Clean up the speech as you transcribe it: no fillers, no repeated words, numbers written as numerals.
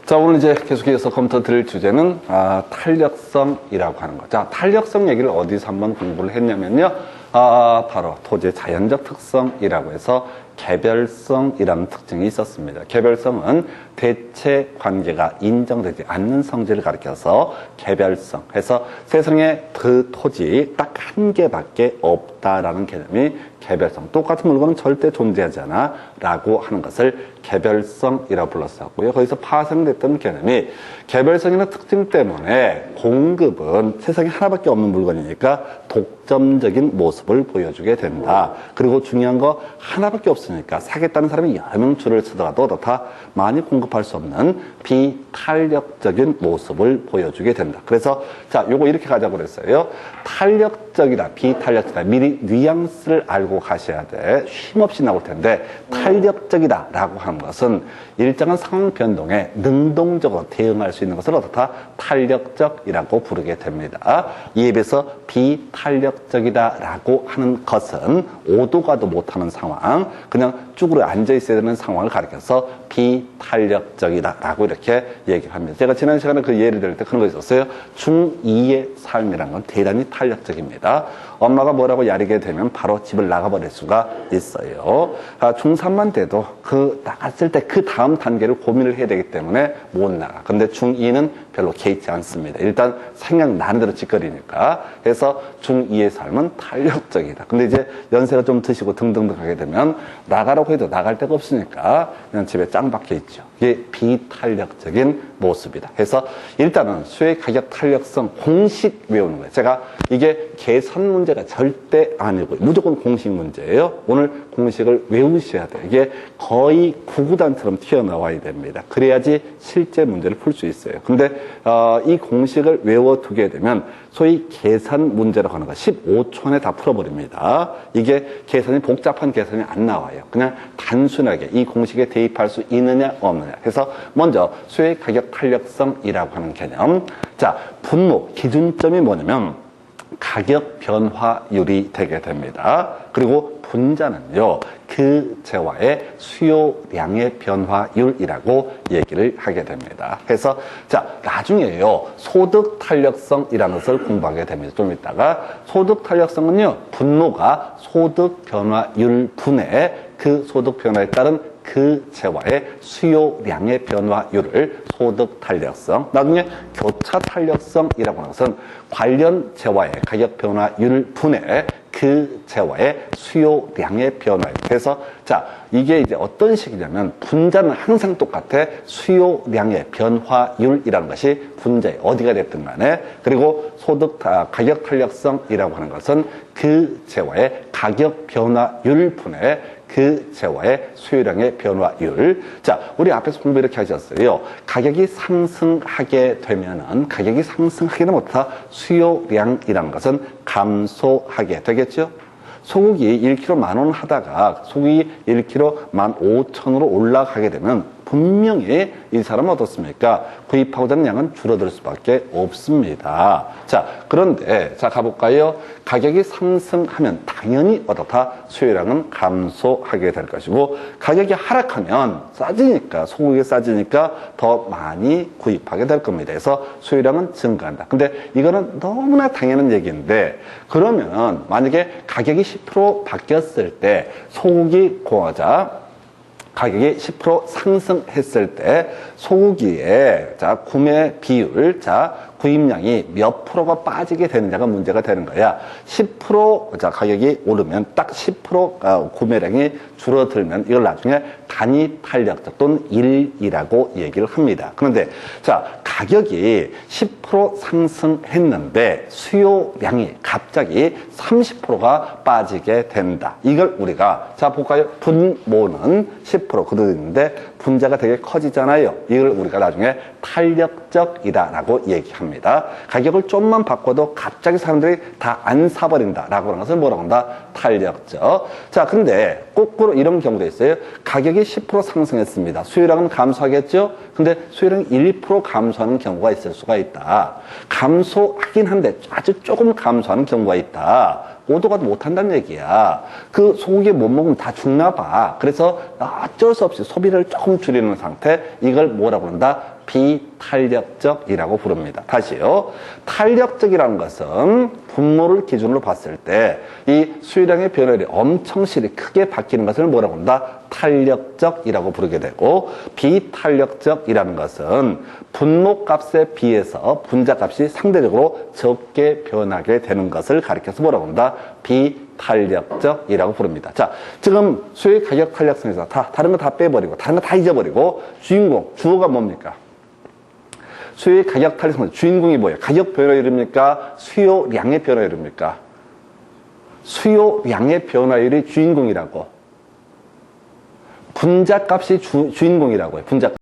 자, 오늘 이제 계속해서 검토 드릴 주제는 탄력성이라고 하는 거. 자, 탄력성 얘기를 어디서 한번 공부를 했냐면요. 바로 토지의 자연적 특성이라고 해서 개별성이라는 특징이 있었습니다. 개별성은 대체 관계가 인정되지 않는 성질을 가리켜서 개별성 해서 세상에 그 토지 딱 한 개밖에 없다라는 개념이 개별성. 똑같은 물건은 절대 존재하지 않아 라고 하는 것을 개별성이라고 불렀었고요. 거기서 파생됐던 개념이 개별성이라는 특징 때문에 공급은 세상에 하나밖에 없는 물건이니까 독점적인 모습을 보여주게 된다. 그리고 중요한 거 하나밖에 없으니까 사겠다는 사람이 여러 명 줄을 서더라도 다 많이 공급할 수 없는 비탄력적인 모습을 보여주게 된다. 그래서 자, 요거 이렇게 가자고 그랬어요. 탄력적이다, 비탄력적이다. 미리 뉘앙스를 알고 가셔야 돼. 쉼없이 나올 텐데 탄력적이다 라고 하는 것은 일정한 상황 변동에 능동적으로 대응할 수 있는 것을 어떻다? 탄력적이라고 부르게 됩니다. 이에 비해서 비탄력적이다 라고 하는 것은 오도 가도 못하는 상황, 그냥 쭈그려 앉아 있어야 되는 상황을 가리켜서 비탄력적이다 라고 이렇게 얘기를 합니다. 제가 지난 시간에 그 예를 들 때 그런 거 있었어요. 중2의 삶이라는 건 대단히 탄력적입니다. 엄마가 뭐라고 야리게 되면 바로 집을 나가버릴 수가 있어요. 중3만 돼도 나갔을 때 그 다음 단계를 고민을 해야 되기 때문에 못 나가. 근데 중2는 별로 개의치 않습니다. 일단 생각나는 대로 짓거리니까. 그래서 중2의 삶은 탄력적이다. 근데 이제 연세가 좀 드시고 등등등 하게 되면 나가라고 해도 나갈 데가 없으니까 그냥 집에 짱 박혀 있죠. 이게 비탄력적인 모습이다. 그래서 일단은 수의 가격 탄력성 공식 외우는 거예요. 제가 이게 계산 문제가 절대 아니고 무조건 공식 문제예요. 오늘 공식을 외우셔야 돼요. 이게 거의 구구단처럼 튀어나와야 됩니다. 그래야지 실제 문제를 풀 수 있어요. 근데 이 공식을 외워두게 되면 소위 계산 문제라고 하는 거 15초 안에 다 풀어버립니다. 이게 계산이 복잡한 계산이 안 나와요. 그냥 단순하게 이 공식에 대입할 수 있느냐 없느냐. 그래서 먼저 수의 가격 탄력성이라고 하는 개념. 자, 분모 기준점이 뭐냐면 가격 변화율이 되게 됩니다. 그리고 분자는요, 그 재화의 수요량의 변화율이라고 얘기를 하게 됩니다. 그래서 자, 나중에요, 소득 탄력성이라는 것을 공부하게 됩니다. 좀 이따가 소득 탄력성은요, 분모가 소득 변화율 분의 그 소득 변화에 따른 그 재화의 수요량의 변화율을 소득 탄력성, 나중에 교차 탄력성이라고 하는 것은 관련 재화의 가격 변화율 분의 그 재화의 수요량의 변화율. 그래서 자, 이게 이제 어떤 식이냐면 분자는 항상 똑같아. 수요량의 변화율이라는 것이 분자의 어디가 됐든 간에. 그리고 가격 탄력성이라고 하는 것은 그 재화의 가격 변화율 분의 그 재화의 수요량의 변화율. 자, 우리 앞에서 공부 이렇게 하셨어요. 가격이 상승하게 되면은, 가격이 상승하게 되면 어떻다? 수요량이라는 것은 감소하게 되겠죠? 소고기 1kg 10,000원 하다가 소고기 1kg 15,000원으로 올라가게 되면 분명히 이 사람은 어떻습니까? 구입하고자 하는 양은 줄어들 수밖에 없습니다. 자, 그런데 자, 가볼까요? 가격이 상승하면 당연히 어떻다? 수요량은 감소하게 될 것이고, 가격이 하락하면 싸지니까, 소고기가 싸지니까 더 많이 구입하게 될 겁니다. 그래서 수요량은 증가한다. 근데 이거는 너무나 당연한 얘기인데, 그러면 만약에 가격이 10% 바뀌었을 때 소고기 공화자 가격이 10% 상승했을 때 소고기의 자, 구매 비율, 자, 구입량이 몇 프로가 빠지게 되느냐가 문제가 되는 거야. 10% 자, 가격이 오르면 딱 10% 구매량이 줄어들면 이걸 나중에 단위 탄력적 또는 1이라고 얘기를 합니다. 그런데 자, 가격이 10% 상승했는데 수요량이 갑자기 30%가 빠지게 된다. 이걸 우리가 자, 볼까요? 분모는 10% 그대로 있는데 분자가 되게 커지잖아요. 이걸 우리가 나중에 탄력적이다라고 얘기합니다. 가격을 좀만 바꿔도 갑자기 사람들이 다 안 사버린다라고 하는 것을 뭐라고 한다? 탄력적. 자, 근데 거꾸로 이런 경우도 있어요. 가격이 10% 상승했습니다. 수요량은 감소하겠죠? 근데 수요량이 1% 감소하는 경우가 있을 수가 있다. 감소하긴 한데 아주 조금 감소하는 경우가 있다. 오도 가도 못한다는 얘기야. 그 소고기 못 먹으면 다 죽나 봐. 그래서 어쩔 수 없이 소비를 조금 줄이는 상태, 이걸 뭐라고 한다? 비탄력적이라고 부릅니다. 다시요. 탄력적이라는 것은 분모를 기준으로 봤을 때 이 수요량의 변화율이 엄청 실이 크게 바뀌는 것을 뭐라고 한다? 탄력적이라고 부르게 되고, 비탄력적이라는 것은 분모값에 비해서 분자값이 상대적으로 적게 변하게 되는 것을 가리켜서 뭐라고 한다? 비탄력적이라고 부릅니다. 자, 지금 수요의 가격 탄력성에서 다른 거 다 빼버리고 다른 거 다 잊어버리고 주인공, 주어가 뭡니까? 수요의 가격 탄력성 주인공이 뭐예요? 가격 변화율입니까? 수요량의 변화율입니까? 수요량의 변화율이 주인공이라고. 분자값이 주인공이라고 해요. 분자값.